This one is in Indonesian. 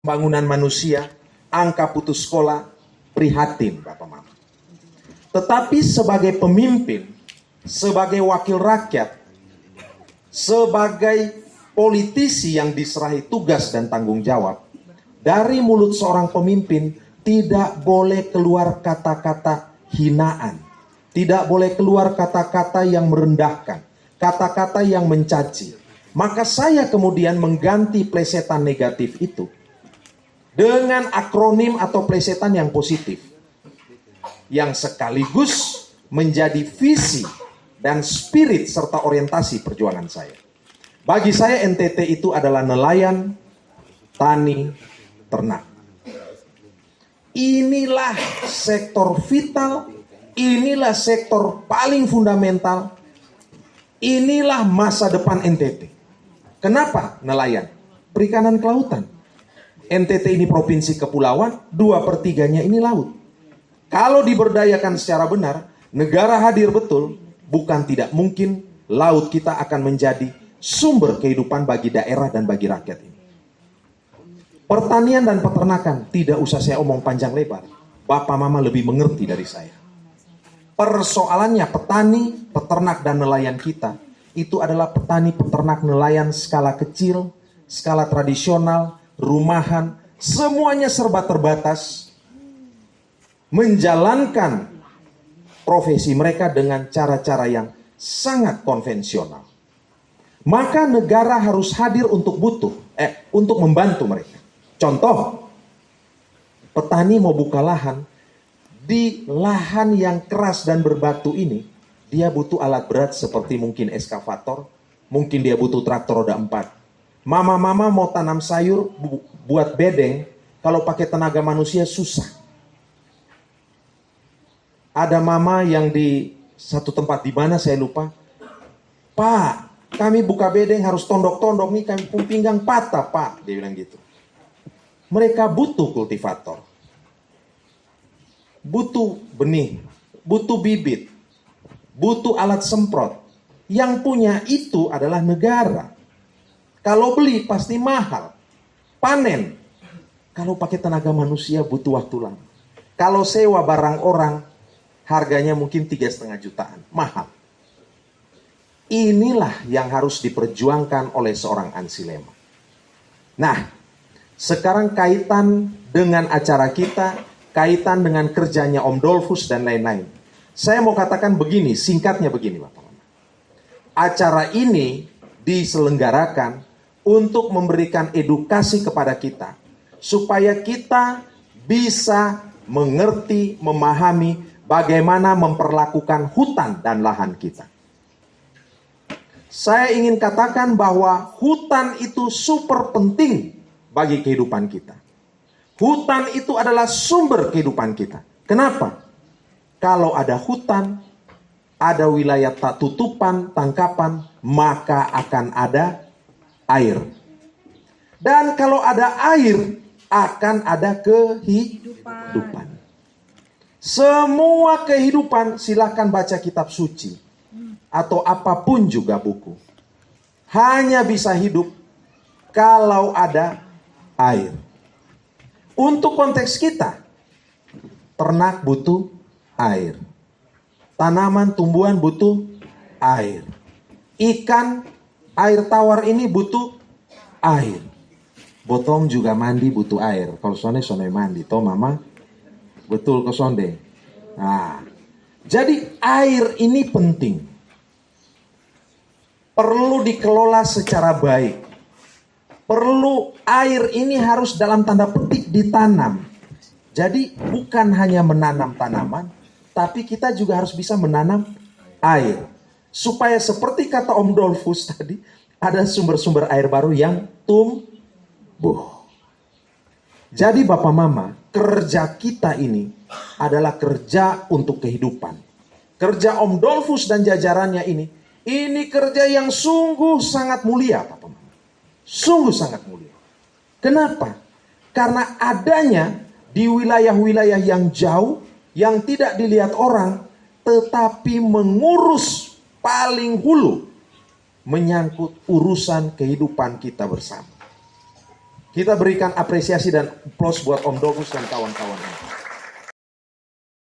pembangunan manusia, angka putus sekolah, prihatin Bapak Mama. Tetapi sebagai pemimpin, sebagai wakil rakyat, sebagai politisi yang diserahi tugas dan tanggung jawab, dari mulut seorang pemimpin tidak boleh keluar kata-kata hinaan, tidak boleh keluar kata-kata yang merendahkan, kata-kata yang mencaci. Maka saya kemudian mengganti plesetan negatif itu dengan akronim atau plesetan yang positif, yang sekaligus menjadi visi dan spirit serta orientasi perjuangan saya. Bagi saya NTT itu adalah nelayan, tani, ternak. Inilah sektor vital, inilah sektor paling fundamental, inilah masa depan NTT. Kenapa nelayan? Perikanan kelautan. NTT ini provinsi kepulauan, 2/3-nya ini laut. Kalau diberdayakan secara benar, negara hadir betul, bukan tidak mungkin laut kita akan menjadi sumber kehidupan bagi daerah dan bagi rakyat ini. Pertanian dan peternakan, tidak usah saya omong panjang lebar. Bapak Mama lebih mengerti dari saya. Persoalannya petani, peternak dan nelayan kita, itu adalah petani, peternak, nelayan skala kecil, skala tradisional, rumahan, semuanya serba terbatas, menjalankan profesi mereka dengan cara-cara yang sangat konvensional. Maka negara harus hadir untuk untuk membantu mereka. Contoh, petani mau buka lahan, di lahan yang keras dan berbatu ini, dia butuh alat berat seperti mungkin eskavator, mungkin dia butuh traktor roda 4. Mama-mama mau tanam sayur, buat bedeng, kalau pakai tenaga manusia susah. Ada mama yang di satu tempat di mana saya lupa, Pak, kami buka bedeng harus tondok-tondok nih, kami pinggang patah Pak, dia bilang gitu. Mereka butuh kultivator, butuh benih, butuh bibit, butuh alat semprot. Yang punya itu adalah negara. Kalau beli pasti mahal. Panen, kalau pakai tenaga manusia butuh waktu lama. Kalau sewa barang orang, harganya mungkin 3,5 jutaan, mahal. Inilah yang harus diperjuangkan oleh seorang Ansi Lema. Nah, sekarang kaitan dengan acara kita, kaitan dengan kerjanya Om Dolfus dan lain-lain. Saya mau katakan begini, singkatnya begini Bapak. Acara ini diselenggarakan untuk memberikan edukasi kepada kita, supaya kita bisa mengerti, memahami bagaimana memperlakukan hutan dan lahan kita. Saya ingin katakan bahwa hutan itu super penting bagi kehidupan kita. Hutan itu adalah sumber kehidupan kita. Kenapa? Kalau ada hutan, ada wilayah tak tutupan, tangkapan, maka akan ada air. Dan kalau ada air, akan ada kehidupan. Semua kehidupan, silahkan baca kitab suci, atau apapun juga buku, hanya bisa hidup kalau ada air. Untuk konteks kita, ternak butuh air. Tanaman, tumbuhan butuh air. Ikan, air tawar ini butuh air. Botong juga mandi butuh air. Kalau sonde mandi. Toh mama, betul ke sonde. Nah, jadi air ini penting. Perlu dikelola secara baik. Perlu air ini harus dalam tanda petik ditanam. Jadi bukan hanya menanam tanaman, tapi kita juga harus bisa menanam air. Supaya seperti kata Om Dolfus tadi, ada sumber-sumber air baru yang tumbuh. Jadi Bapak Mama, kerja kita ini adalah kerja untuk kehidupan. Kerja Om Dolfus dan jajarannya ini kerja yang sungguh sangat mulia Bapak Mama. Sungguh sangat mulia. Kenapa? Karena adanya di wilayah-wilayah yang jauh, yang tidak dilihat orang, tetapi mengurus paling hulu, menyangkut urusan kehidupan kita bersama. Kita berikan apresiasi dan applause buat Om Dogus dan kawan-kawan.